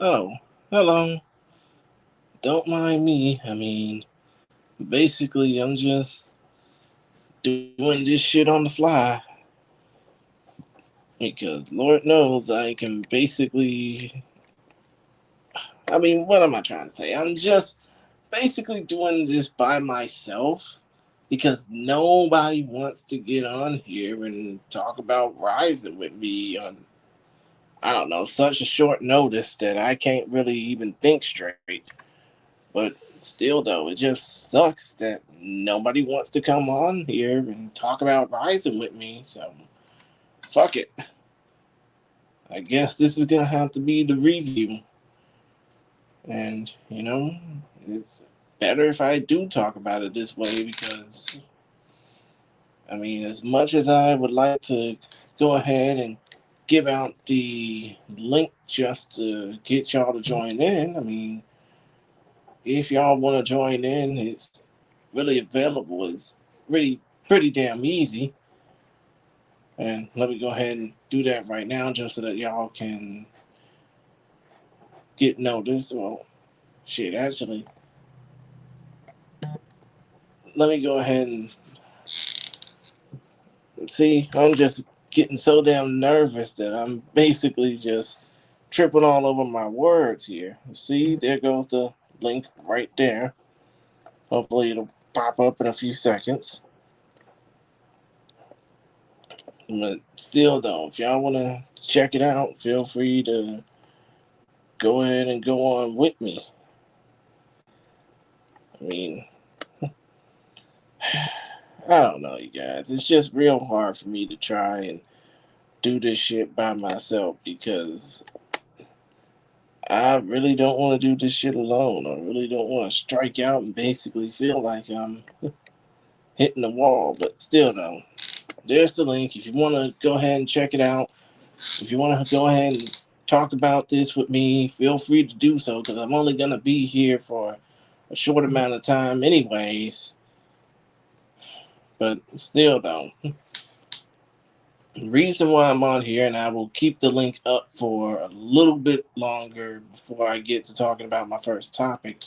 Oh, hello. Don't mind me. Basically, I'm just doing this shit on the fly because Lord knows I can basically. What am I trying to say? I'm just basically doing this by myself because nobody wants to get on here and talk about Rising with me on, I don't know, such a short notice that I can't really even think straight. But still, though, it just sucks that nobody wants to come on here and talk about Rising with me. So, fuck it. I guess this is gonna have to be the review. And, it's better if I do talk about it this way because, as much as I would like to go ahead and give out the link just to get y'all to join in, if y'all want to join in, it's really available. It's really pretty damn easy. And let me go ahead and do that right now just so that y'all can get noticed. Well, shit, actually, let me go ahead and see. I'm just getting so damn nervous that I'm basically just tripping all over my words here. See, there goes the link right there. Hopefully, it'll pop up in a few seconds. But still, though, if y'all want to check it out, feel free to go ahead and go on with me. I mean, I don't know, you guys. It's just real hard for me to try and do this shit by myself because I really don't want to do this shit alone. I really don't want to strike out and basically feel like I'm hitting the wall. But still, though, there's the link. If you want to go ahead and check it out, if you want to go ahead and talk about this with me, feel free to do so because I'm only going to be here for a short amount of time, anyways. But still, though, the reason why I'm on here, and I will keep the link up for a little bit longer before I get to talking about my first topic.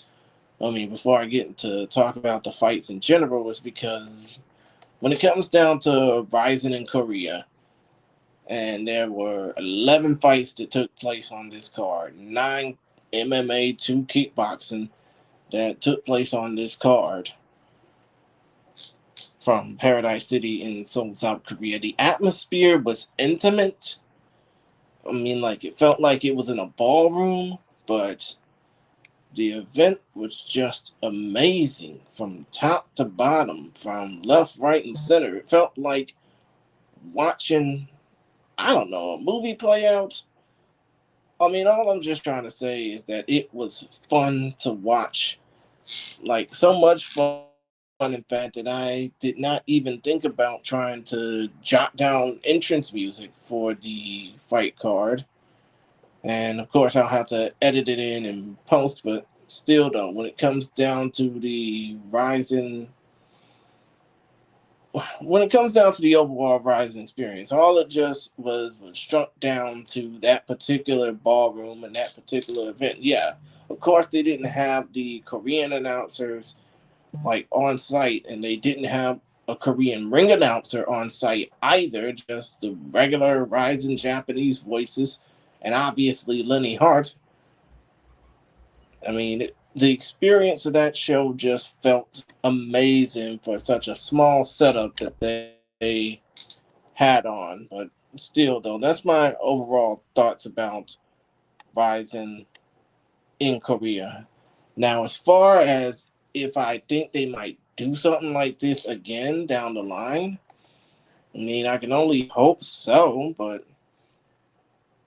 Before I get to talk about the fights in general, is because when it comes down to Rising in Korea, and there were 11 fights that took place on this card, 9 MMA, 2 kickboxing that took place on this card from Paradise City in Seoul, South Korea. The atmosphere was intimate. It felt like it was in a ballroom, but the event was just amazing from top to bottom, from left, right, and center. It felt like watching, I don't know, a movie play out. All I'm just trying to say is that it was fun to watch. Like, so much fun, in fact, that I did not even think about trying to jot down entrance music for the fight card. And of course, I'll have to edit it in and post, but still, though, when it comes down to the Ryzen, when it comes down to the overall Ryzen experience, all it just was struck down to that particular ballroom and that particular event. Yeah, of course, they didn't have the Korean announcers like on site, and they didn't have a Korean ring announcer on site either, just the regular Ryzen Japanese voices, and obviously Lenny Hart. The experience of that show just felt amazing for such a small setup that they had on. But still, though, that's my overall thoughts about Ryzen in Korea. Now, as far as if I think they might do something like this again down the line, I can only hope so, but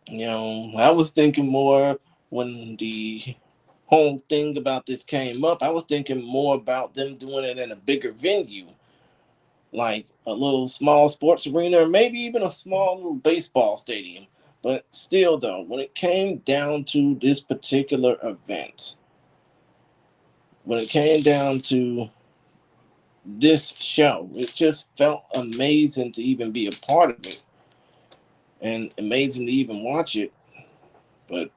I was thinking more when the whole thing about this came up. I was thinking more about them doing it in a bigger venue, like a little small sports arena, or maybe even a small little baseball stadium. But still, though, when it came down to this particular event, when it came down to this show, it just felt amazing to even be a part of it and amazing to even watch it. But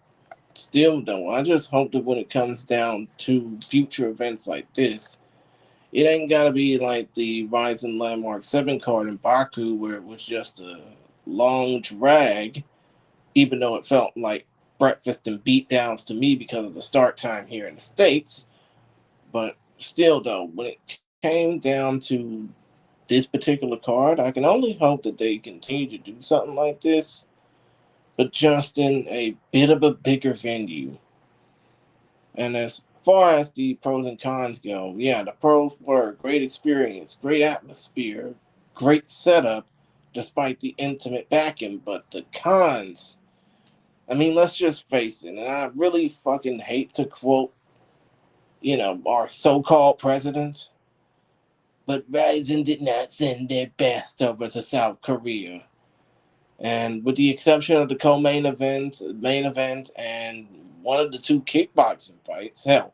still though, I just hope that when it comes down to future events like this, it ain't gotta be like the RIZIN Landmark 7 card in Baku where it was just a long drag, even though it felt like breakfast and beatdowns to me because of the start time here in the States. But still though, when it came down to this particular card, I can only hope that they continue to do something like this, but just in a bit of a bigger venue. And as far as the pros and cons go, yeah, the pros were great experience, great atmosphere, great setup, despite the intimate backing. But the cons, I mean, let's just face it, and I really fucking hate to quote, our so-called president, but RIZIN did not send their best over to South Korea. And with the exception of the main event, and one of the two kickboxing fights, hell,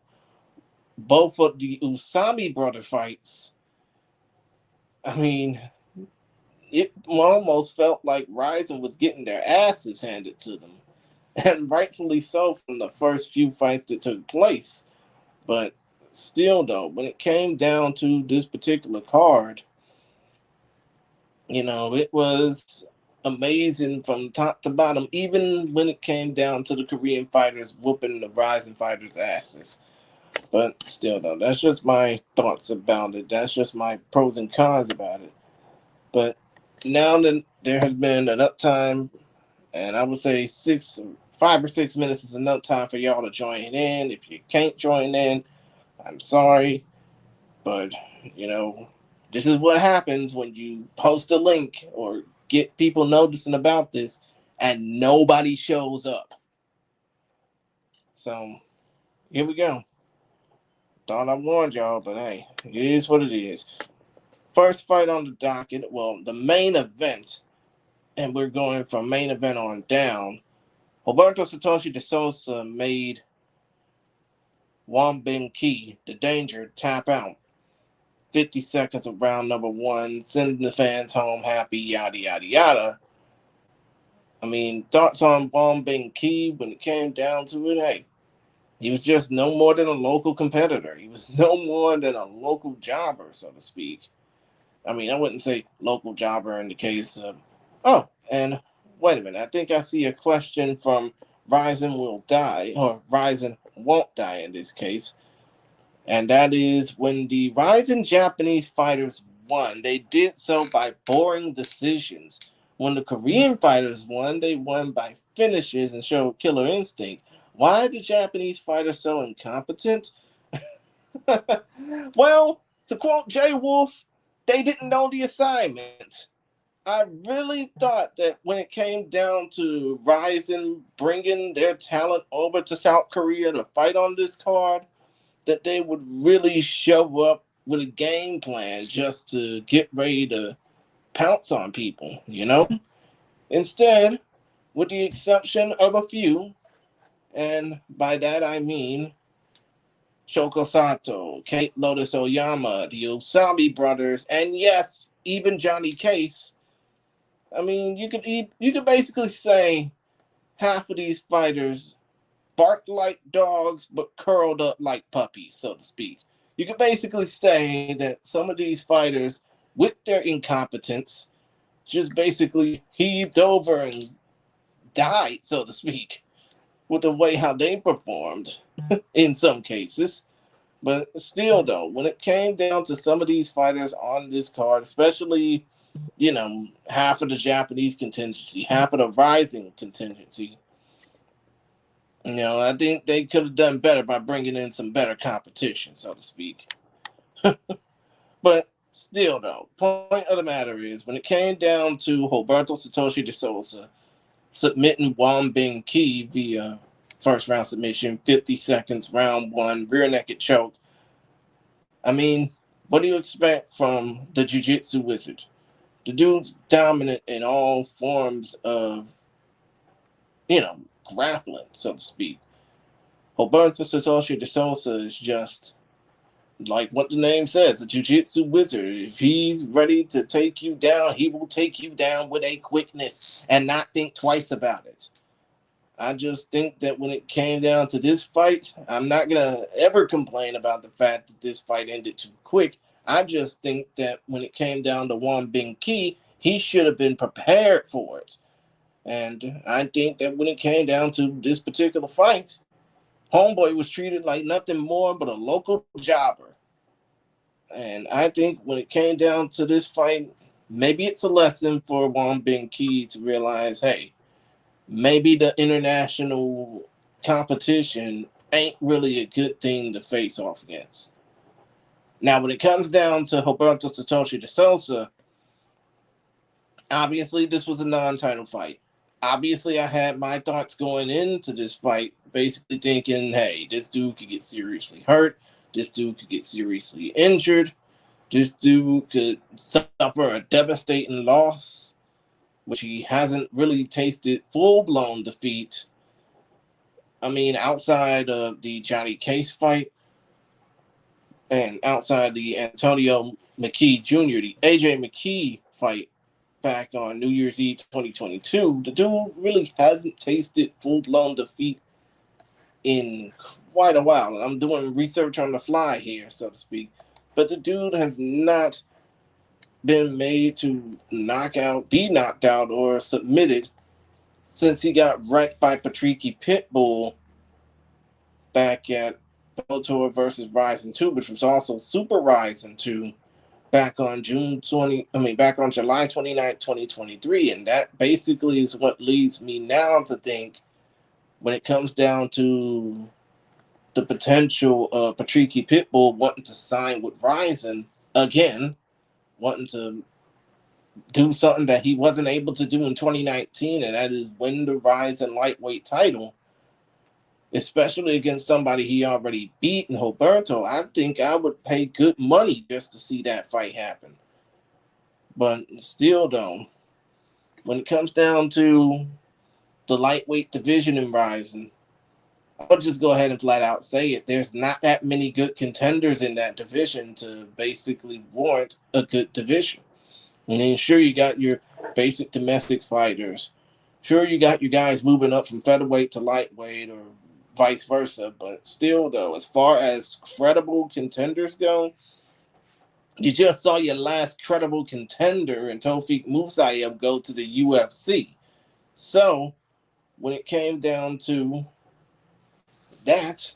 both of the Usami brother fights, I mean, it almost felt like RIZIN was getting their asses handed to them. And rightfully so from the first few fights that took place. But still, though, when it came down to this particular card, it was amazing from top to bottom, even when it came down to the Korean fighters whooping the RIZIN fighters' asses. But still, though, that's just my thoughts about it. That's just my pros and cons about it. But now that there has been enough time, and I would say 5 or 6 minutes is enough time for y'all to join in. If you can't join in, I'm sorry. But, this is what happens when you post a link or get people noticing about this and nobody shows up. So, here we go. Thought I warned y'all, but hey, it is what it is. First fight on the docket, well, the main event, and we're going from main event on down. Roberto Satoshi de Sousa made Won Bin Ki, the danger, tap out. 50 seconds of round number 1, sending the fans home happy, yada, yada, yada. I mean, thoughts on Won Bin Ki when it came down to it? Hey, he was just no more than a local competitor. He was no more than a local jobber, so to speak. I mean, I wouldn't say local jobber in the case of... Oh, and wait a minute. I think I see a question from RIZIN Will Die, or RIZIN Won't Die in this case. And that is, when the RIZIN Japanese fighters won, they did so by boring decisions. When the Korean fighters won, they won by finishes and showed killer instinct. Why are the Japanese fighters so incompetent? Well, to quote Jay Wolf, they didn't know the assignment. I really thought that when it came down to RIZIN bringing their talent over to South Korea to fight on this card, that they would really show up with a game plan just to get ready to pounce on people, Instead, with the exception of a few, and by that I mean Shoko Sato, Kate Lotus Oyama, the Osami brothers, and yes, even Johnny Case. I mean, you could basically say half of these fighters barked like dogs but curled up like puppies, so to speak. You could basically say that some of these fighters, with their incompetence, just basically heaved over and died, so to speak, with the way how they performed in some cases. But still, though, when it came down to some of these fighters on this card, especially, half of the Japanese contingency, half of the RIZIN contingency, I think they could have done better by bringing in some better competition, so to speak. But still, though, point of the matter is, when it came down to Roberto Satoshi de Sousa submitting Won Bin Ki via first round submission, 50 seconds, round 1, rear naked choke. I mean, what do you expect from the Jiu-Jitsu wizard? The dude's dominant in all forms of, grappling, so to speak. Roberto Satoshi de Sousa is just, like what the name says, a jiu-jitsu wizard. If he's ready to take you down, he will take you down with a quickness and not think twice about it. I just think that when it came down to this fight, I'm not gonna ever complain about the fact that this fight ended too quick. I just think that when it came down to Won Bin Ki, he should have been prepared for it. And I think that when it came down to this particular fight, Homeboy was treated like nothing more but a local jobber. And I think when it came down to this fight, maybe it's a lesson for Won Bin Ki to realize, hey, maybe the international competition ain't really a good thing to face off against. Now, when it comes down to Roberto Satoshi de Souza, obviously this was a non-title fight. Obviously, I had my thoughts going into this fight, basically thinking, hey, this dude could get seriously hurt. This dude could get seriously injured. This dude could suffer a devastating loss, which he hasn't really tasted full-blown defeat. I mean, outside of the Johnny Case fight and outside the Antonio McKee Jr., the AJ McKee fight back on New Year's Eve 2022, the dude really hasn't tasted full-blown defeat in quite a while. And I'm doing research on the fly here, so to speak. But the dude has not been made to be knocked out, or submitted since he got wrecked by Patricky Pitbull back at Bellator versus RIZIN 2, which was also Super RIZIN 2 back on July 29th, 2023. And that basically is what leads me now to think, when it comes down to the potential of Patricky Pitbull wanting to sign with RIZIN again, wanting to do something that he wasn't able to do in 2019, and that is win the RIZIN lightweight title, especially against somebody he already beat in Roberto. I think I would pay good money just to see that fight happen. But still, though, when it comes down to the lightweight division in RIZIN, I'll just go ahead and flat out say it. There's not that many good contenders in that division to basically warrant a good division. I mean, sure, you got your basic domestic fighters. Sure, you got your guys moving up from featherweight to lightweight or vice versa. But still, though, as far as credible contenders go, you just saw your last credible contender in Tofik Musayev go to the UFC. So, when it came down to that,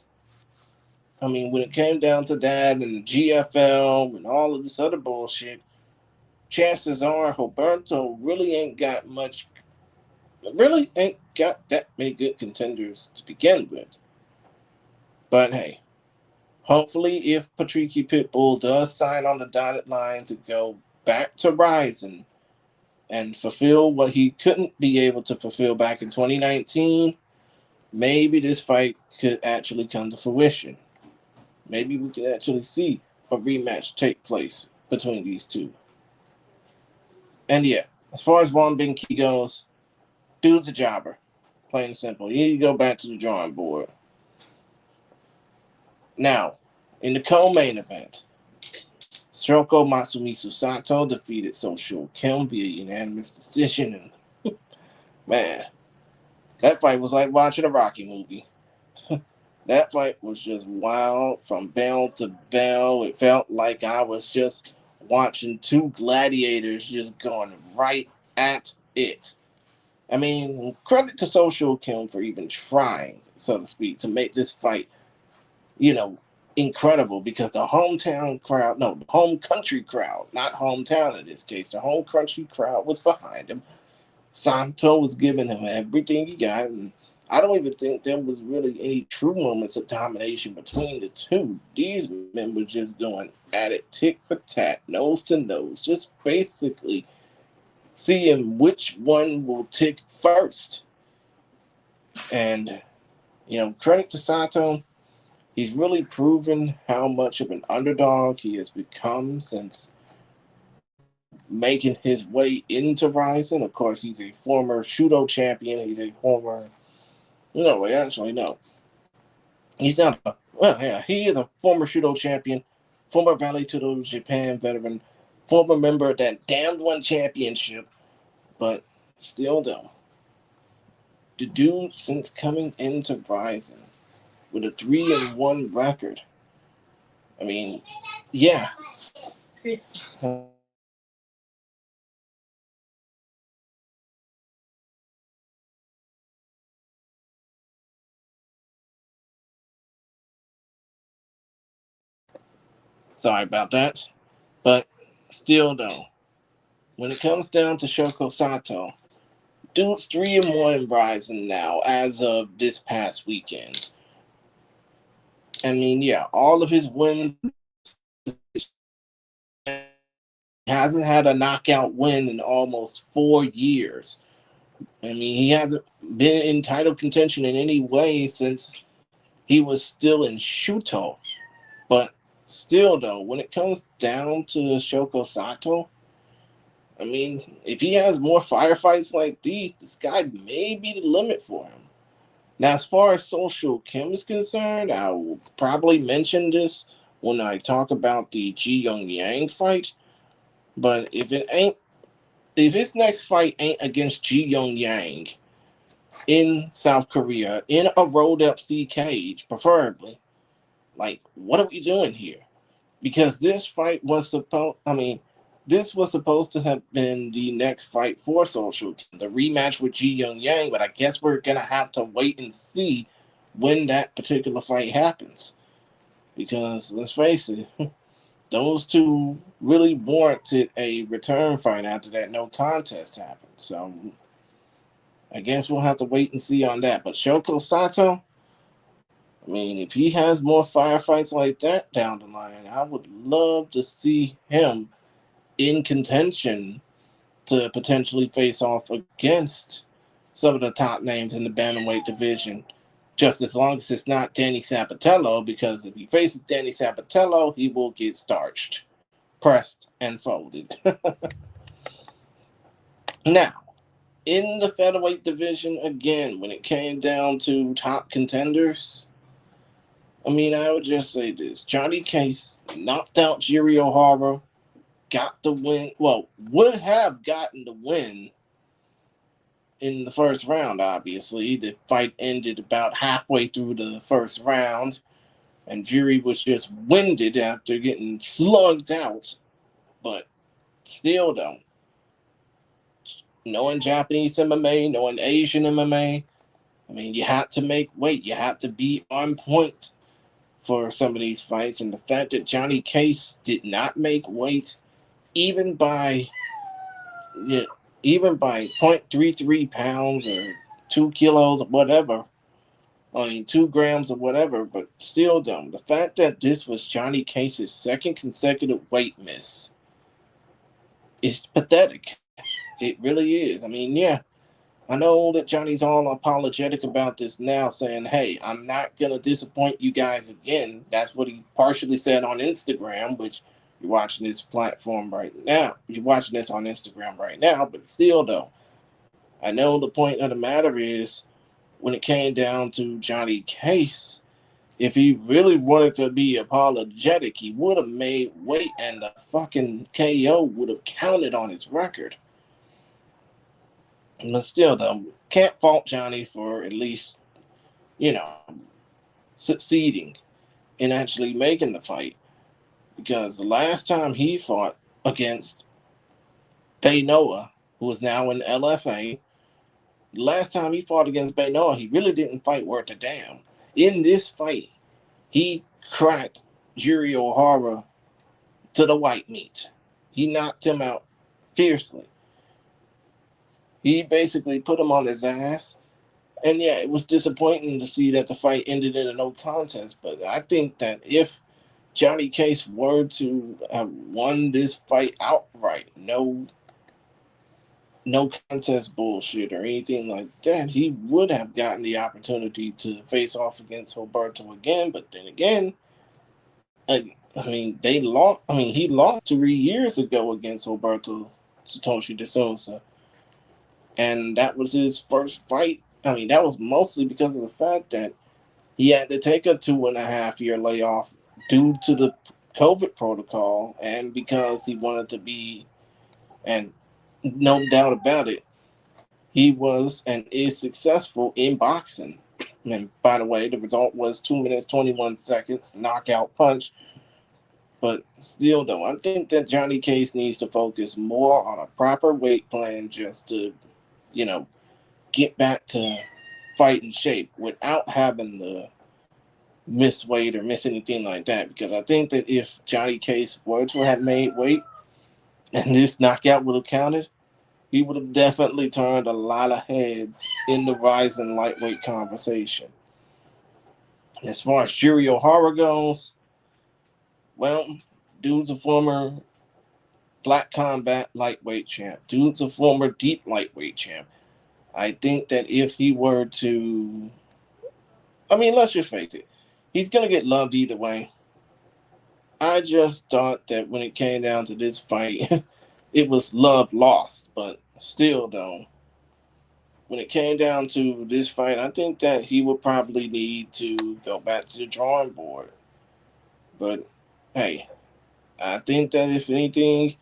when it came down to that and GFL and all of this other bullshit, chances are Roberto really ain't got that many good contenders to begin with. But hey, hopefully if Patricky Pitbull does sign on the dotted line to go back to RIZIN and fulfill what he couldn't be able to fulfill back in 2019, maybe this fight could actually come to fruition. Maybe we could actually see a rematch take place between these two. And yeah, as far as Won Bin Ki goes, dude's a jobber. Plain and simple. You need to go back to the drawing board. Now, in the co-main event, Shoko Matsumitsu Sato defeated Social Kim via unanimous decision. And man, that fight was like watching a Rocky movie. That fight was just wild from bell to bell. It felt like I was just watching two gladiators just going right at it. I mean, credit to Social Kim for even trying, so to speak, to make this fight, incredible, because the home country crowd, not hometown in this case, the home country crowd was behind him. Santo was giving him everything he got, and I don't even think there was really any true moments of domination between the two. These men were just going at it tick for tat, nose to nose, just basically seeing which one will tick first. And, credit to Sato. He's really proven how much of an underdog he has become since making his way into RIZIN. Of course, he's a former Shudo champion. He's a former... No, actually, no. He's not a... Well, yeah, he is a former Shudo champion, former Valley Tudo Japan veteran, former member of that Damned One Championship, but still, though, the dude since coming into RIZIN with a 3-1 record. I mean, yeah. Sorry about that. But still, though, when it comes down to Shoko Sato, dude's 3-1 in RIZIN now as of this past weekend. I mean, yeah, all of his wins. He hasn't had a knockout win in almost 4 years. I mean, he hasn't been in title contention in any way since he was still in Shuto. But still, though, when it comes down to Shoko Sato, I mean, if he has more firefights like these, the sky may be the limit for him. Now, as far as Social Kim is concerned, I will probably mention this when I talk about the Ji Young Yang fight. But if his next fight ain't against Ji Young Yang in South Korea in a rolled up sea cage, preferably, like, what are we doing here? Because this fight was this was supposed to have been the next fight for Social Kim, the rematch with Ji Young Yang, but I guess we're gonna have to wait and see when that particular fight happens. Because let's face it, those two really warranted a return fight after that no contest happened. So I guess we'll have to wait and see on that. But Shoko Sato, I mean, if he has more firefights like that down the line, I would love to see him in contention to potentially face off against some of the top names in the bantamweight division. Just as long as it's not Danny Sabatello, because if he faces Danny Sabatello, he will get starched, pressed, and folded. Now, in the featherweight division, again, when it came down to top contenders, I mean, I would just say this. Johnny Case knocked out Jiri Ohara, got the win. Well, would have gotten the win in the first round, obviously. The fight ended about halfway through the first round, and Jiri was just winded after getting slugged out. But still, though, knowing Japanese MMA, knowing Asian MMA, I mean, you had to make weight. You had to be on point for some of these fights. And the fact that Johnny Case did not make weight, even by you know, even by 0.33 pounds or 2 kilos or whatever, I mean 2 grams or whatever, but still dumb. The fact that this was Johnny Case's second consecutive weight miss is pathetic. It really is. I mean, yeah, I know that Johnny's all apologetic about this now, saying, hey, I'm not going to disappoint you guys again. That's what he partially said on Instagram, which you're watching this platform right now. You're watching this on Instagram right now, but still, though, I know the point of the matter is when it came down to Johnny Case, if he really wanted to be apologetic, he would have made weight and the fucking KO would have counted on his record. But still, though, can't fault Johnny for at least, you know, succeeding in actually making the fight. Because the last time he fought against Noah, who is now in LFA, the last time he fought against Noah, he really didn't fight worth a damn. In this fight, he cracked Jiri Ohara to the white meat. He knocked him out fiercely. He basically put him on his ass. And yeah, it was disappointing to see that the fight ended in a no contest. But I think that if Johnny Case were to have won this fight outright, no contest bullshit or anything like that, he would have gotten the opportunity to face off against Roberto again. But then again, I mean, they lost. I mean, he lost 3 years ago against Roberto Satoshi de Souza, and that was his first fight. I mean, that was mostly because of the fact that he had to take a 2.5 year layoff due to the COVID protocol, and because he wanted to be, and no doubt about it, he was and is successful in boxing. And by the way, the result was 2 minutes 21 seconds knockout punch. But still, though, I think that Johnny Case needs to focus more on a proper weight plan just to, you know, get back to fighting shape without having to miss weight or miss anything like that. Because I think that if Johnny Case were to have made weight and this knockout would have counted, he would have definitely turned a lot of heads in the RIZIN lightweight conversation. As far as Shuri O'Hara goes, well, dude's a former Black Combat lightweight champ. Dude's a former deep lightweight champ. I think that if he were to, I mean, let's just face it, he's going to get loved either way. I just thought that when it came down to this fight, it was love lost. But still, though, when it came down to this fight, I think that he would probably need to go back to the drawing board. But hey, I think that if anything,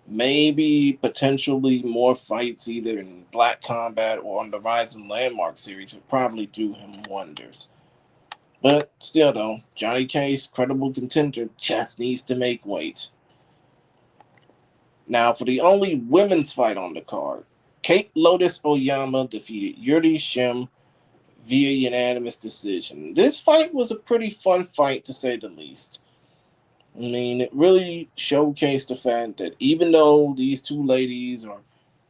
maybe potentially more fights either in Black Combat or on the RIZIN Landmark series would probably do him wonders. But still, though, Johnny Case, credible contender, just needs to make weight. Now, for the only women's fight on the card, Kate Lotus Oyama defeated Yuri Shim via unanimous decision. This fight was a pretty fun fight, to say the least. I mean, it really showcased the fact that even though these two ladies are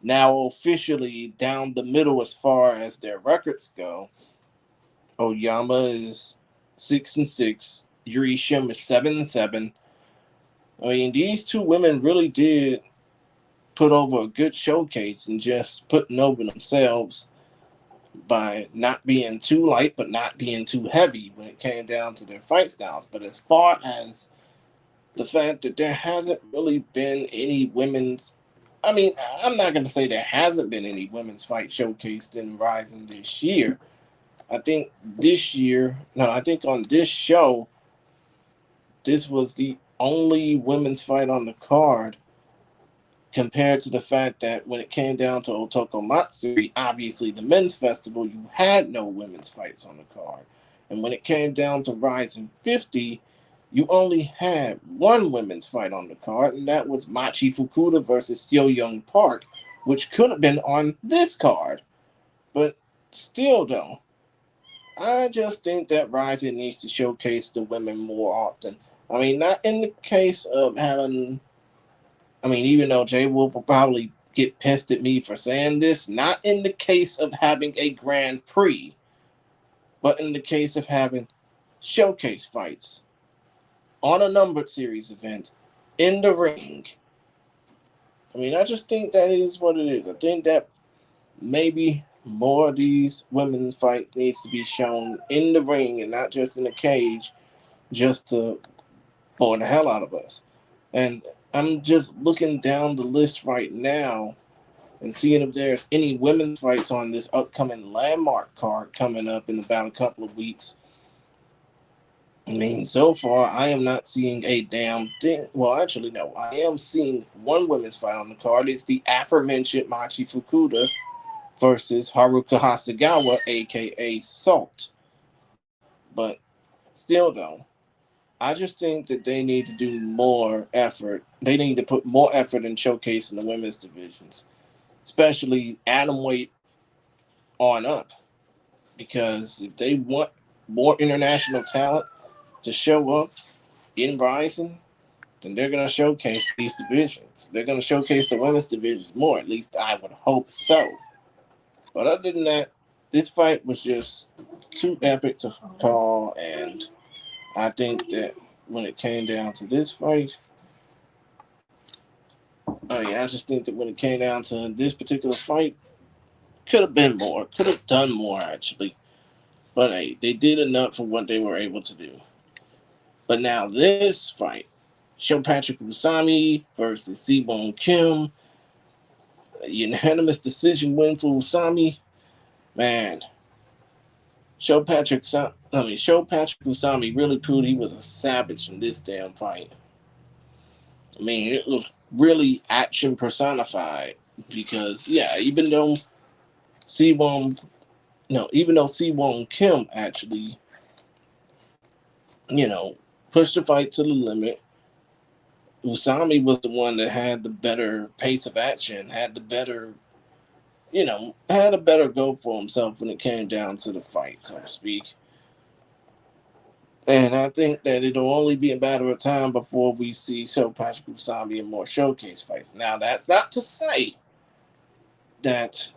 now officially down the middle as far as their records go, Oyama is 6-6, Yuri Shim is 7-7. I mean, these two women really did put over a good showcase and just putting over themselves by not being too light but not being too heavy when it came down to their fight styles. But as far as the fact that there hasn't really been any women's, I mean, I'm not going to say there hasn't been any women's fight showcased in RIZIN this year. I think on this show, this was the only women's fight on the card, compared to the fact that when it came down to Otoko Matsuri, obviously the men's festival, you had no women's fights on the card. And when it came down to RIZIN 50, you only had one women's fight on the card, and that was Machi Fukuda versus Seo Young Park, which could have been on this card. But still, though, I just think that RIZIN needs to showcase the women more often. I mean, not in the case of having, I mean, even though Jay Wolf will probably get pissed at me for saying this, not in the case of having a Grand Prix, but in the case of having showcase fights on a numbered series event in the ring. I mean, I just think that is what it is. I think that maybe more of these women's fight needs to be shown in the ring and not just in the cage, just to bore the hell out of us. And I'm just looking down the list right now and seeing if there's any women's fights on this upcoming Landmark card coming up in about a couple of weeks. I mean, so far, I am not seeing a damn thing. Well, actually, no. I am seeing one women's fight on the card. It's the aforementioned Machi Fukuda versus Haruka Hasegawa, a.k.a. Salt. But still, though, I just think that they need to do more effort. They need to put more effort in showcasing the women's divisions, especially atomweight on up. Because if they want more international talent to show up in RIZIN, then they're going to showcase these divisions. They're going to showcase the women's divisions more. At least I would hope so. But other than that, this fight was just too epic to call, and I think that when it came down to this fight, I just think that when it came down to this particular fight, could have been more, could have done more actually. But hey, they did enough for what they were able to do. But now this fight, Sho Patrick Usami versus Siwon Kim, a unanimous decision win for Usami. Man, Sho Patrick Usami really proved he was a savage in this damn fight. I mean, it was really action personified because, yeah, even though Siwon, no, even though Siwon Kim actually, you know, pushed the fight to the limit, Usami was the one that had the better pace of action, had the better, had a better go for himself when it came down to the fight, so to speak. And I think that it'll only be a matter of time before we see Show Patrick Usami in more showcase fights. Now, that's not to say that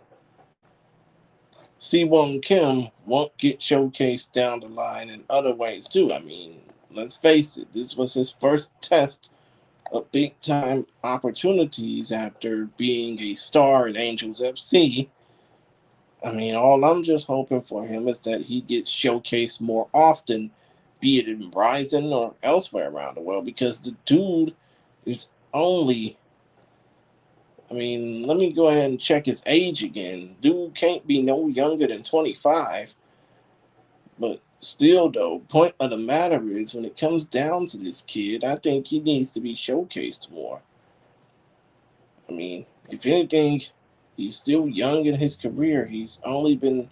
Siwon Kim won't get showcased down the line in other ways too. I mean, let's face it, this was his first test of big time opportunities after being a star in Angels FC. I mean, all I'm just hoping for him is that he gets showcased more often, be it in RIZIN or elsewhere around the world, because the dude is only. I mean, let me go ahead and check his age again. Dude can't be no younger than 25. But still, though, point of the matter is, when it comes down to this kid, I think he needs to be showcased more. I mean, if anything, he's still young in his career. He's only been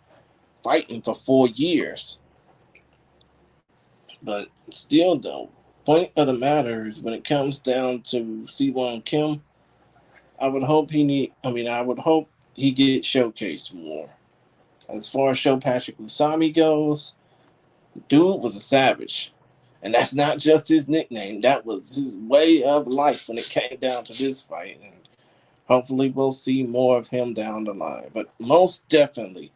fighting for 4 years. But still, though, point of the matter is, when it comes down to Siwon Kim, I would hope he gets showcased more. As far as Show Patrick Usami goes, dude was a savage. And that's not just his nickname. That was his way of life when it came down to this fight. And hopefully we'll see more of him down the line. But most definitely,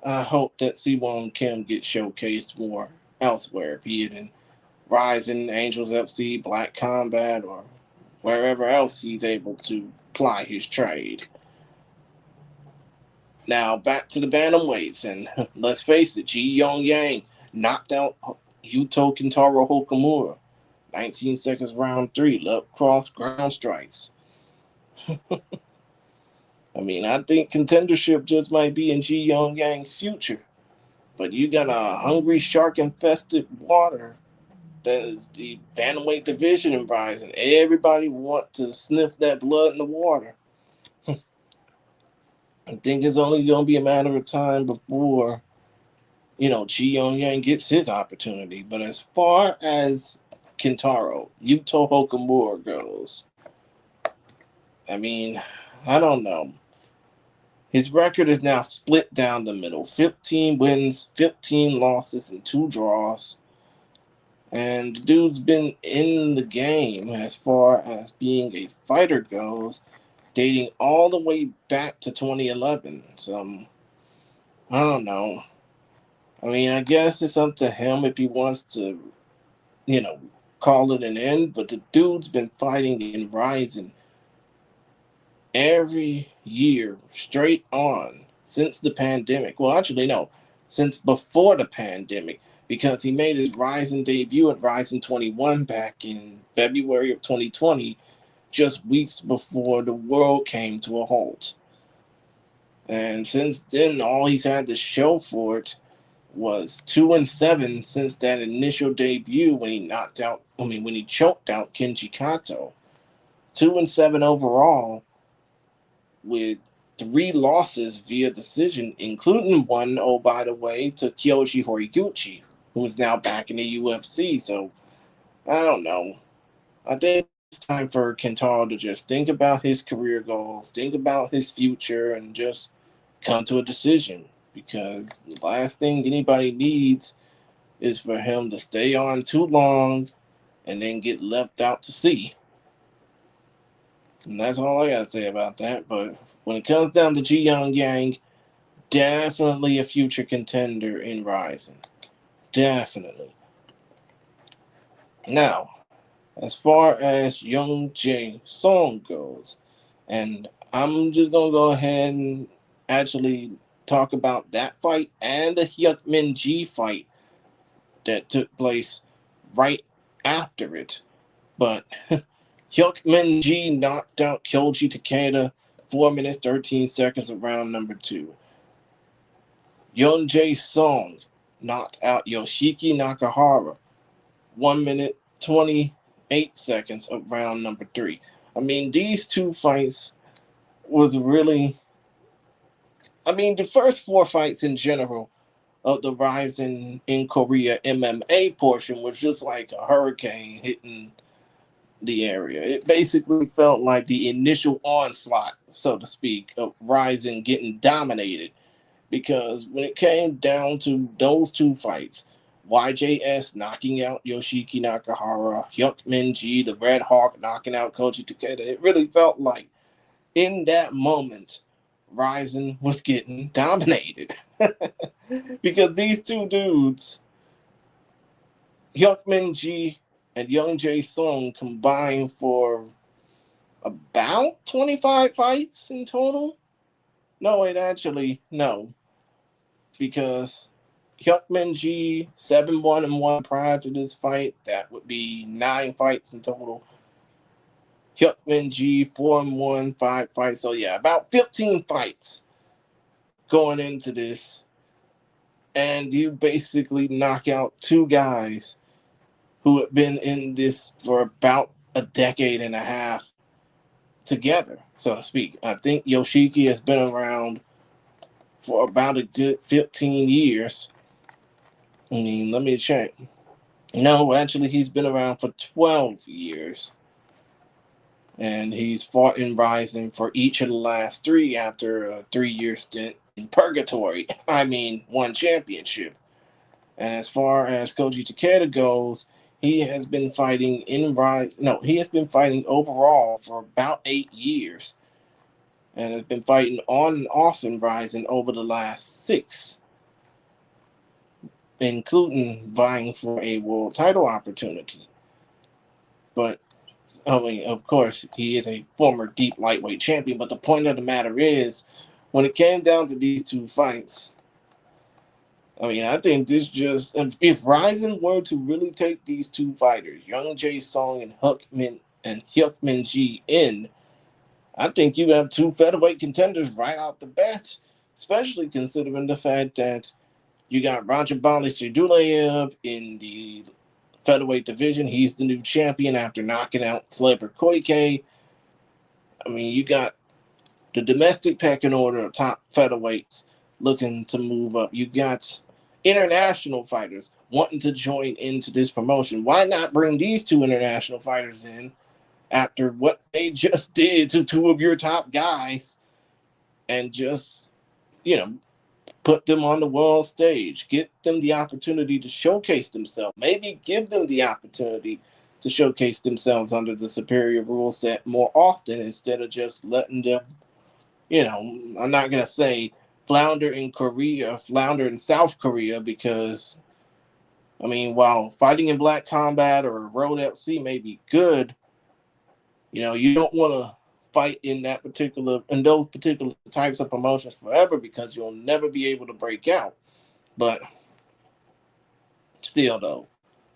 I hope that Siwon Kim gets showcased more elsewhere, be it in RIZIN, Angels FC, Black Combat, or wherever else he's able to ply his trade. Now back to the bantamweights, and let's face it, Ji Yong Yang knocked out Yuto Kintaro Hokamura. 19 seconds round 3, left cross ground strikes. I mean, I think contendership just might be in Ji Yong Yang's future. But you got a hungry shark infested water that is the bantamweight division in RIZIN. Everybody want to sniff that blood in the water. I think it's only going to be a matter of time before, Chi Young Yang gets his opportunity. But as far as Kintaro, Yuto Hokamura goes, I mean, I don't know. His record is now split down the middle. 15 wins, 15 losses, and 2 draws. And the dude's been in the game as far as being a fighter goes, dating all the way back to 2011. So, I don't know. I mean, I guess it's up to him if he wants to, call it an end. But the dude's been fighting in RIZIN every year straight on since the pandemic. Well, actually, no, since before the pandemic, because he made his RIZIN debut at RIZIN 21 back in February of 2020, just weeks before the world came to a halt. And since then, all he's had to show for it was 2-7 since that initial debut when he choked out Kenji Kato. 2-7 overall, with 3 losses via decision, including one, oh, by the way, to Kyoji Horiguchi, who is now back in the UFC. So, I don't know. I think it's time for Kentaro to just think about his career goals, think about his future, and just come to a decision. Because the last thing anybody needs is for him to stay on too long and then get left out to sea. And that's all I got to say about that. But when it comes down to Ji Young Yang, definitely a future contender in RIZIN. Definitely. Now, as far as Young Jae Song goes, and I'm just going to go ahead and actually talk about that fight and the Hyuk Min Ji fight that took place right after it. But Hyuk Min Ji knocked out Kyoji Takeda 4 minutes 13 seconds of round number 2. Young Jae Song knocked out Yoshiki Nakahara 1 minute 28 seconds of round number 3. I mean, these two fights was really I mean, the first four fights in general of the RIZIN in Korea MMA portion was just like a hurricane hitting the area. It basically felt like the initial onslaught, so to speak, of RIZIN getting dominated. Because when it came down to those two fights, YJS knocking out Yoshiki Nakahara, Hyuk Min-ji, the Red Hawk knocking out Koji Takeda, it really felt like in that moment, RIZIN was getting dominated. Because these two dudes, Hyuk Min-ji and Young Jae Sung, combined for about 25 fights in total. No, wait, actually, no. Because Hyuk Min-ji 7-1-1 prior to this fight, that would be 9 fights in total. Hyuk Min-ji 4-1, 5 fights. So yeah, about 15 fights going into this. And you basically knock out two guys who have been in this for about a decade and a half together, so to speak. I think Yoshiki has been around for about a good 15 years. I mean, let me check. No, actually, he's been around for 12 years. And he's fought in RIZIN for each of the last 3 after a 3-year stint in purgatory. I mean, 1 championship. And as far as Koji Takeda goes, he has been fighting in RIZIN. No, he has been fighting overall for about 8 years. And has been fighting on and off in RIZIN over the last 6. Including vying for a world title opportunity. But, I mean, of course, he is a former deep lightweight champion. But the point of the matter is, when it came down to these two fights, I mean, I think this just, if RIZIN were to really take these two fighters, Young Jae Sung and Hyuk Min-ji in, I think you have 2 featherweight contenders right out the bat, especially considering the fact that you got Rajabali Sirdulev in the featherweight division. He's the new champion after knocking out Kleber Koike. I mean, you got the domestic pecking order of top featherweights looking to move up. You got international fighters wanting to join into this promotion. Why not bring these 2 international fighters in after what they just did to 2 of your top guys and just, put them on the world stage, get them the opportunity to showcase themselves, maybe give them the opportunity to showcase themselves under the superior rule set more often instead of just letting them, I'm not going to say flounder in Korea, flounder in South Korea, because, I mean, while fighting in Black Combat or Road FC may be good, you don't want to fight in those particular types of promotions forever because you'll never be able to break out. But still, though,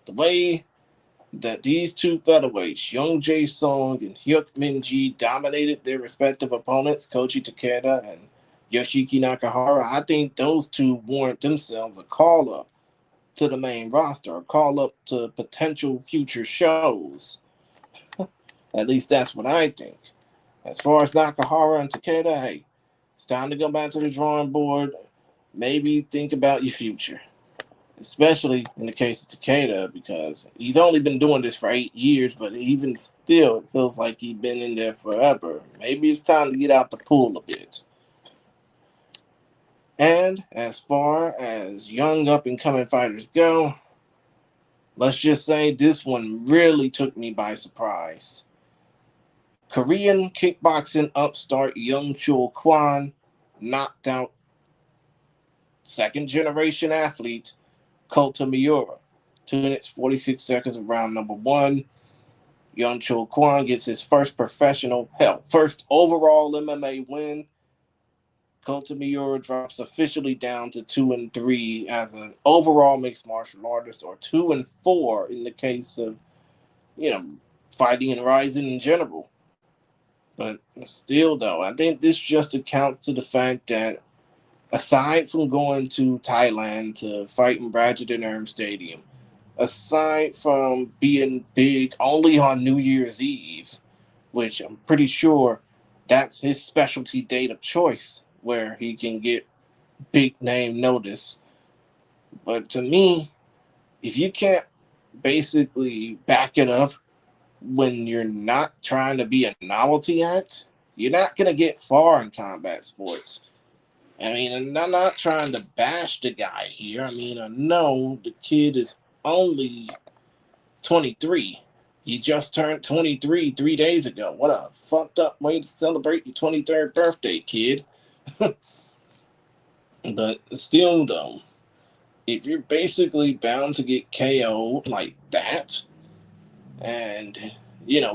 the way that these 2 featherweights, Young Jae Sung and Hyuk Min-ji, dominated their respective opponents, Koji Takeda and Yoshiki Nakahara, I think those 2 warrant themselves a call-up to the main roster, a call-up to potential future shows. At least that's what I think. As far as Nakahara and Takeda, hey, it's time to go back to the drawing board. Maybe think about your future. Especially in the case of Takeda, because he's only been doing this for 8 years, but even still, it feels like he's been in there forever. Maybe it's time to get out the pool a bit. And as far as young up-and-coming fighters go, let's just say this one really took me by surprise. Korean kickboxing upstart Young Chul Kwan knocked out second-generation athlete Kota Miura. 2 minutes, 46 seconds of round number 1. Young Chul Kwan gets his first first overall MMA win. Kota Miura drops officially down to 2-3 as an overall mixed martial artist, or 2-4 in the case of, fighting in RIZIN in general. But still, though, I think this just accounts to the fact that aside from going to Thailand to fight in Bradford Stadium, aside from being big only on New Year's Eve, which I'm pretty sure that's his specialty date of choice, where he can get big name notice. But to me, if you can't basically back it up when you're not trying to be a novelty act, you're not going to get far in combat sports. I mean, and I'm not trying to bash the guy here. I mean, I know the kid is only 23. He just turned 23 3 days ago. What a fucked up way to celebrate your 23rd birthday, kid. But still, though, if you're basically bound to get KO'd like that, and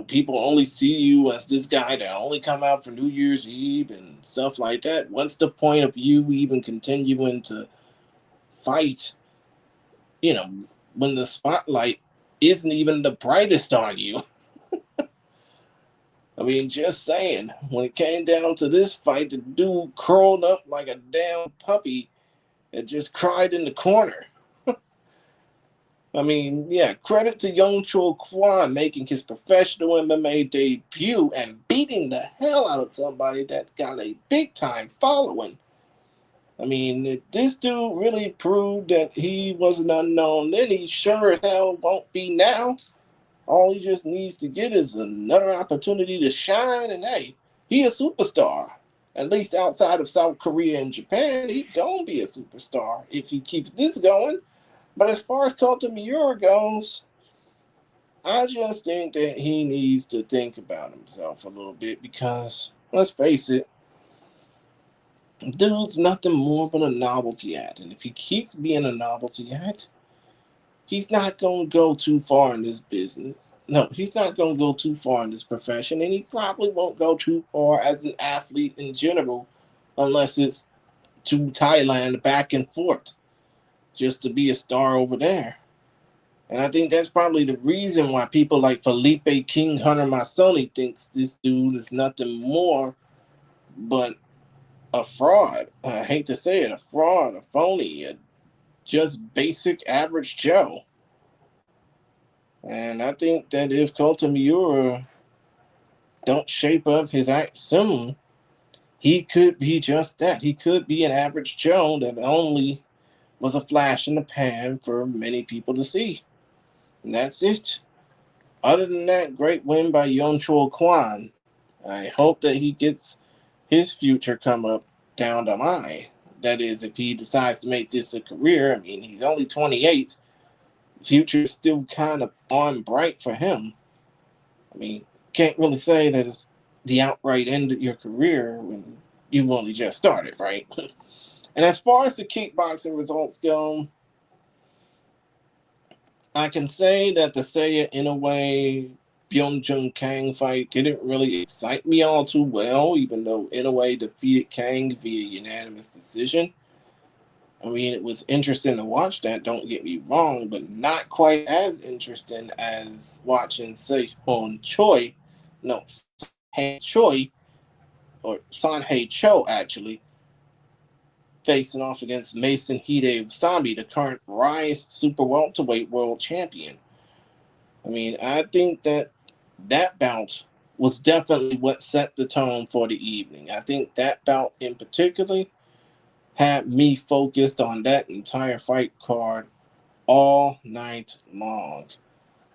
people only see you as this guy that only come out for New Year's Eve and stuff like that, what's the point of you even continuing to fight, you know, when the spotlight isn't even the brightest on you? I mean, just saying, when it came down to this fight, the dude curled up like a damn puppy and just cried in the corner. I mean, yeah, credit to Young Chul Kwan making his professional MMA debut and beating the hell out of somebody that got a big time following. I mean, if this dude really proved that he was an unknown, then he sure as hell won't be now. All he just needs to get is another opportunity to shine, and hey, he a superstar. At least outside of South Korea and Japan, he gonna be a superstar if he keeps this going. But as far as Kota Miura goes, I just think that he needs to think about himself a little bit because, let's face it, dude's nothing more but a novelty act. And if he keeps being a novelty act, he's not going to go too far in this business. No, he's not going to go too far in this profession, and he probably won't go too far as an athlete in general unless it's to Thailand back and forth just to be a star over there. And I think that's probably the reason why people like Felipe King Hunter Masoni thinks this dude is nothing more but a fraud. I hate to say it, a fraud, a phony, a just basic average Joe. And I think that if Kota Miura don't shape up his act soon, he could be just that. He could be an average Joe that only was a flash in the pan for many people to see. And that's it. Other than that, great win by Young Chul Kwan. I hope that he gets his future come up down the line. That is, if he decides to make this a career. I mean, he's only 28. The future is still kind of on bright for him. I mean, can't really say that it's the outright end of your career when you've only just started, right? And as far as the kickboxing results go, I can say that the Seiya Inoue Byung-Jung Kang fight didn't really excite me all too well, even though Inoue defeated Kang via unanimous decision. I mean, it was interesting to watch that, don't get me wrong, but not quite as interesting as watching Sehun Choi, no, Sanhei Choi, or Sanhei Cho actually, facing off against Mason Hide Usami, the current Rise Super Welterweight World Champion. I mean, I think that bout was definitely what set the tone for the evening. I think that bout in particular had me focused on that entire fight card all night long.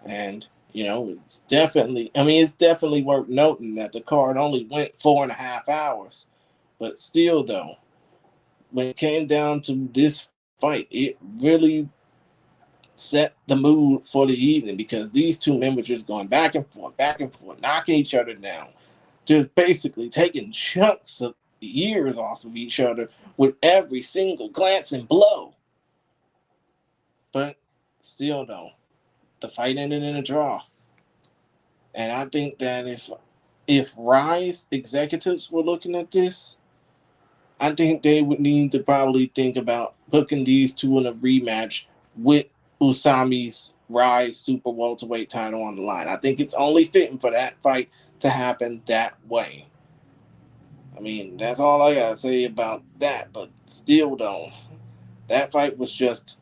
And, it's definitely worth noting that the card only went 4.5 hours. But still, though, when it came down to this fight, it really set the mood for the evening because these two men were just going back and forth, knocking each other down, just basically taking chunks of years off of each other with every single glance and blow. But still, though, the fight ended in a draw. And I think that if Rise executives were looking at this, I think they would need to probably think about booking these two in a rematch with Usami's Rise Super Welterweight title on the line. I think it's only fitting for that fight to happen that way. I mean, that's all I gotta say about that. But still, though, that fight was just.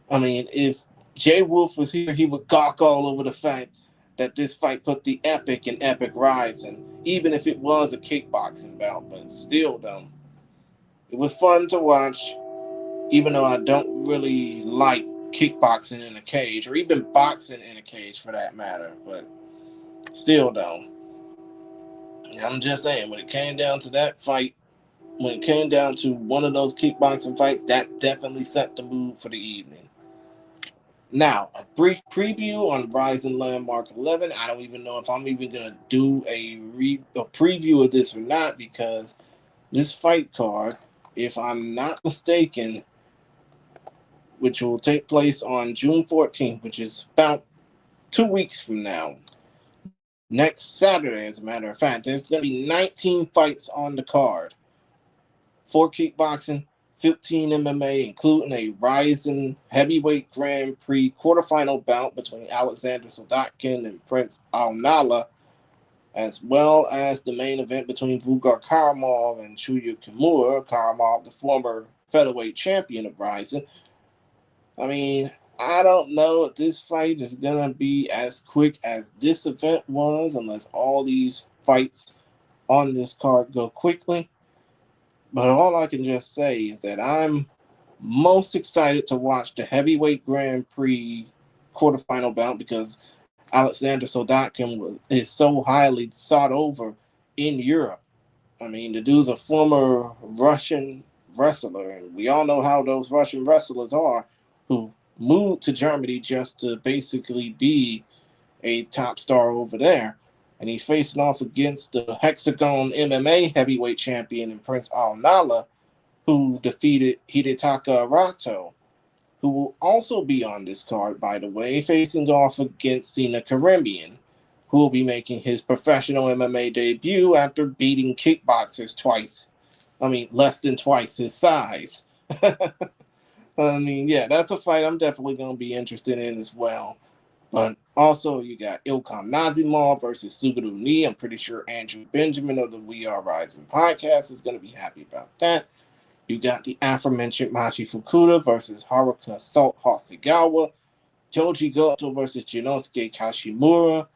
I mean, if Jay Wolf was here, he would gawk all over the fact that this fight put the epic in Epic Rise, and even if it was a kickboxing bout, but still, though, It was fun to watch, even though I don't really like kickboxing in a cage, or even boxing in a cage for that matter. But still, though, I'm just saying, when it came down to that fight, when it came down to one of those kickboxing fights, that definitely set the mood for the evening. Now, a brief preview on RIZIN Landmark 11. I don't even know if I'm even going to do a preview of this or not, because this fight card, if I'm not mistaken, which will take place on June 14th, which is about 2 weeks from now. Next Saturday, as a matter of fact, there's going to be 19 fights on the card. 4 kickboxing, 15 MMA, including a RIZIN Heavyweight Grand Prix quarterfinal bout between Alexander Soldatkin and Prince Al-Nala, as well as the main event between Vugar Karamov and Shuya Kimura. Karamov, the former featherweight champion of RIZIN. I mean, I don't know if this fight is going to be as quick as this event was, unless all these fights on this card go quickly. But all I can just say is that I'm most excited to watch the Heavyweight Grand Prix quarterfinal bout, because Alexander Soldatkin is so highly sought over in Europe. I mean, the dude's a former Russian wrestler, and we all know how those Russian wrestlers are, who moved to Germany just to basically be a top star over there. And he's facing off against the Hexagon MMA heavyweight champion and Prince Al-Nala, who defeated Hidetaka Arato, who will also be on this card, by the way, facing off against Sina Karimian, who will be making his professional MMA debut after beating kickboxers twice. I mean, less than twice his size. I mean, yeah, that's a fight I'm definitely going to be interested in as well. But also, you got Ilkham Nazimov versus Suguru Ni. I'm pretty sure Andrew Benjamin of the We Are RIZIN podcast is going to be happy about that. You got the aforementioned Machi Fukuda versus Haruka Salt Hasegawa. Joji Goto versus Jinosuke Kashimura.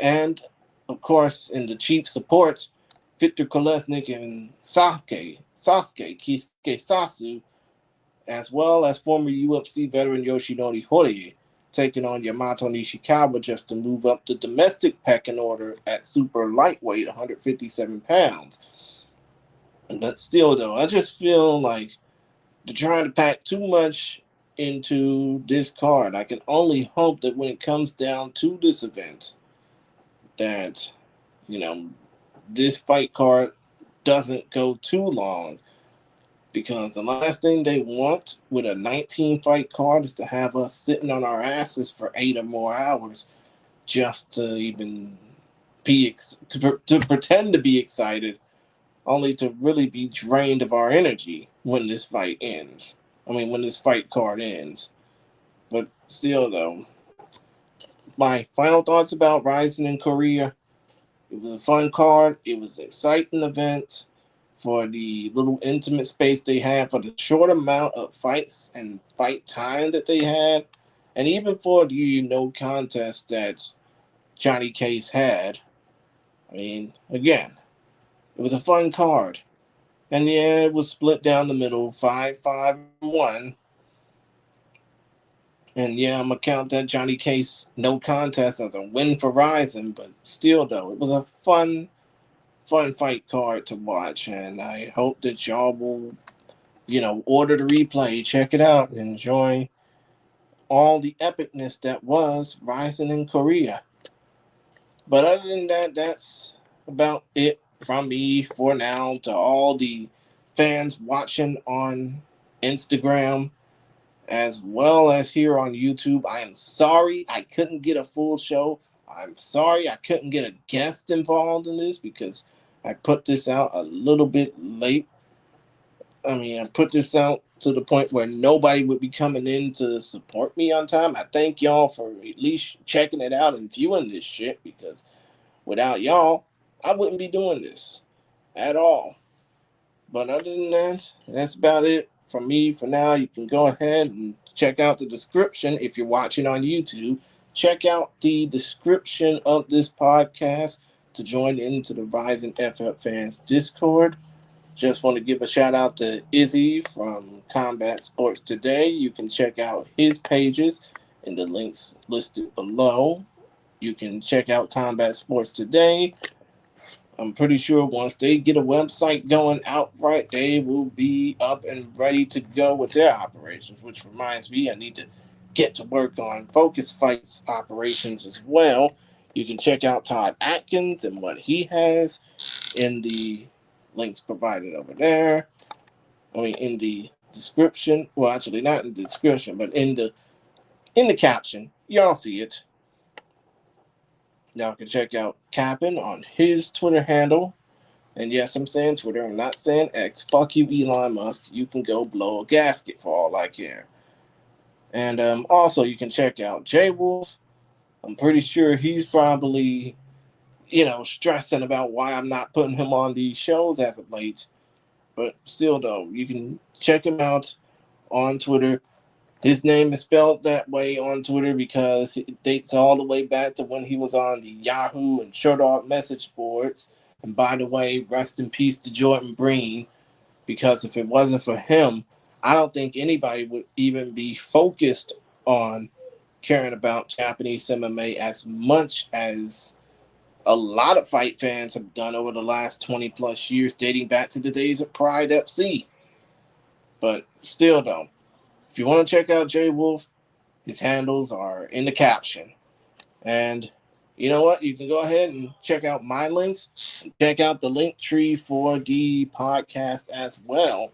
And, of course, in the chief supports, Victor Kolesnik and Sasuke Kisuke Sasu, as well as former UFC veteran Yoshinori Horie, taking on Yamato Nishikawa just to move up the domestic pecking order at super lightweight, 157 pounds. But still, though, I just feel like they're trying to pack too much into this card. I can only hope that when it comes down to this event, that, this fight card doesn't go too long. Because the last thing they want with a 19-fight card is to have us sitting on our asses for 8 or more hours just to even be to pretend to be excited, only to really be drained of our energy when this fight ends. When this fight card ends. But still, though, my final thoughts about RIZIN in Korea: it was a fun card. It was an exciting event for the little intimate space they had, for the short amount of fights and fight time that they had, and even for the no contest that Johnny Case had. Again, it was a fun card. And yeah, it was split down the middle, 5-5-1. And yeah, I'm going to count that Johnny Case no contest as a win for RIZIN, but still, though, it was a fun fight card to watch, and I hope that y'all will, order the replay, check it out, and enjoy all the epicness that was RIZIN in Korea. But other than that, that's about it from me for now. To all the fans watching on Instagram as well as here on YouTube, I am sorry I couldn't get a full show. I'm sorry I couldn't get a guest involved in this, because I put this out a little bit late. I put this out to the point where nobody would be coming in to support me on time. I thank y'all for at least checking it out and viewing this shit, because without y'all, I wouldn't be doing this at all. But other than that, that's about it from me for now. You can go ahead and check out the description if you're watching on YouTube. Check out the description of this podcast to join into the RIZIN FF Fans Discord. Just want to give a shout out to Izzy from Combat Sports Today. You can check out his pages in the links listed below. You can check out Combat Sports Today. I'm pretty sure once they get a website going outright, they will be up and ready to go with their operations, which reminds me, I need to get to work on Focus Fights operations as well. You can check out Todd Atkins and what he has in the links provided over there. I mean, in the description. Well, actually, not in the description, but in the caption. Y'all see it. Y'all can check out Cap'n on his Twitter handle. And yes, I'm saying Twitter. I'm not saying X. Fuck you, Elon Musk. You can go blow a gasket for all I care. And also, you can check out J Wolf. I'm pretty sure he's probably, stressing about why I'm not putting him on these shows as of late. But still, though, you can check him out on Twitter. His name is spelled that way on Twitter because it dates all the way back to when he was on the Yahoo and Short Dog message boards. And by the way, rest in peace to Jordan Breen, because if it wasn't for him, I don't think anybody would even be focused on caring about Japanese MMA as much as a lot of fight fans have done over the last 20 plus years, dating back to the days of Pride FC. But still, though, if you want to check out Jay Wolf, his handles are in the caption. And you know what? You can go ahead and check out my links and check out the link tree for the podcast as well.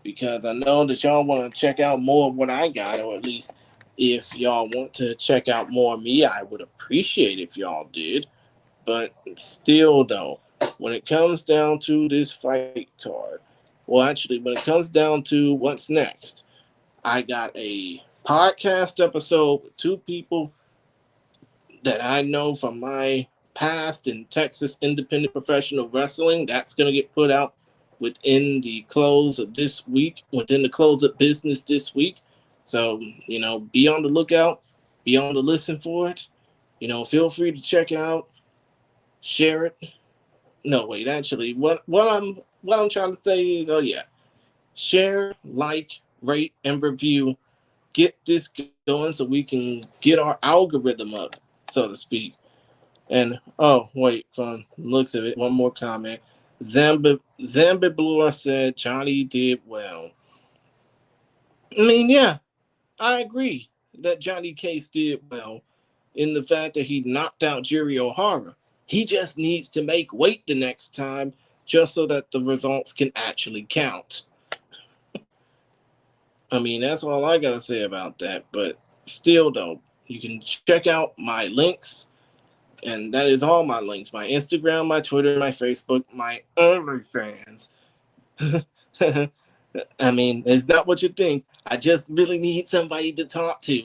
Because I know that y'all want to check out more of what I got, or at least if y'all want to check out more of me, I would appreciate if y'all did. But still, though, when it comes down to this fight card, well, actually, when it comes down to what's next, I got a podcast episode with two people that I know from my past in Texas independent professional wrestling. That's going to get put out within the close of this week, within the close of business this week. So, be on the lookout, be on the listen for it. Feel free to check it out, share it. No, wait, actually, what I'm trying to say is, share, like, rate, and review. Get this going so we can get our algorithm up, so to speak. And from looks of it, one more comment. Zambiblor said Johnny did well. I mean, yeah, I agree that Johnny Case did well in the fact that he knocked out Jerry O'Hara. He just needs to make weight the next time just so that the results can actually count. I mean, that's all I got to say about that. But still, though, you can check out my links. And that is all my links. My Instagram, my Twitter, my Facebook, my OnlyFans. I mean, it's not what you think. I just really need somebody to talk to.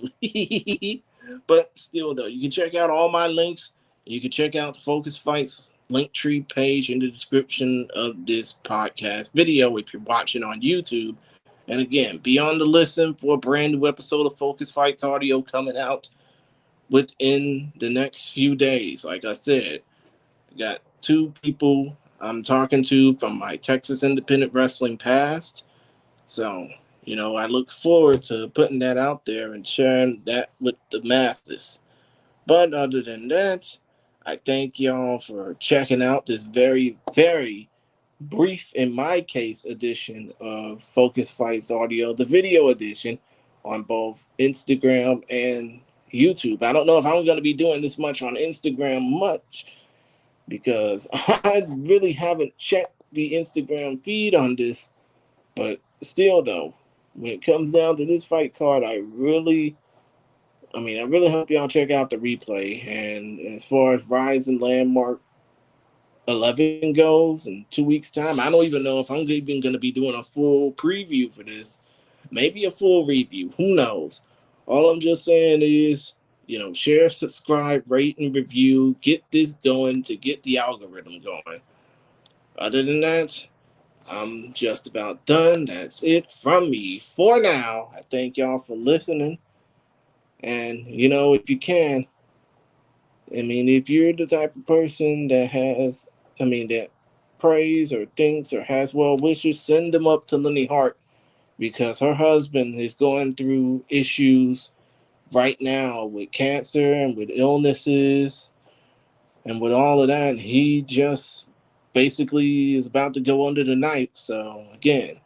But still, though, you can check out all my links. You can check out the Focus Fights Linktree page in the description of this podcast video if you're watching on YouTube. And again, be on the listen for a brand new episode of Focus Fights audio coming out within the next few days. Like I said, I got two people I'm talking to from my Texas independent wrestling past. So, I look forward to putting that out there and sharing that with the masses. But other than that, I thank y'all for checking out this very, very brief, in my case, edition of Focus Fights Audio, the video edition on both Instagram and YouTube. I don't know if I'm going to be doing this much on Instagram because I really haven't checked the Instagram feed on this. But still, though, when it comes down to this fight card, I really hope y'all check out the replay. And as far as RIZIN Landmark 11 goes in 2 weeks' time, I don't even know if I'm even going to be doing a full preview for this. Maybe a full review. Who knows? All I'm just saying is, share, subscribe, rate, and review. Get this going to get the algorithm going. Other than that, I'm just about done. That's it from me for now. I thank y'all for listening. And, if you can, if you're the type of person that praise or thinks or has well wishes, send them up to Lenny Hart, because her husband is going through issues right now with cancer and with illnesses and with all of that. He just basically is about to go under the knife. So again,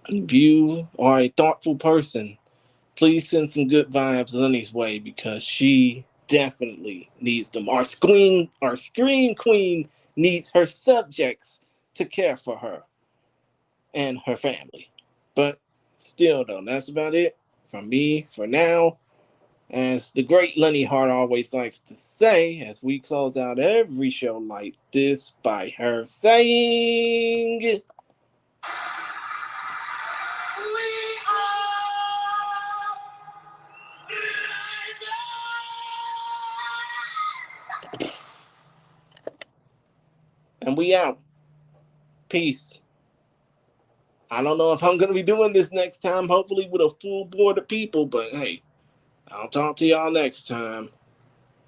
if you are a thoughtful person, please send some good vibes Lenny's way, because she definitely needs them. Our screen queen needs her subjects to care for her and her family. But still, though, that's about it from me for now. As the great Lenny Hart always likes to say, as we close out every show like this by her saying, "We are RIZIN!" And we out. Peace. I don't know if I'm going to be doing this next time, hopefully with a full board of people, but hey, I'll talk to y'all next time,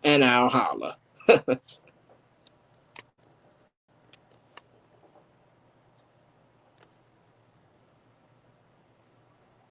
and I'll holla.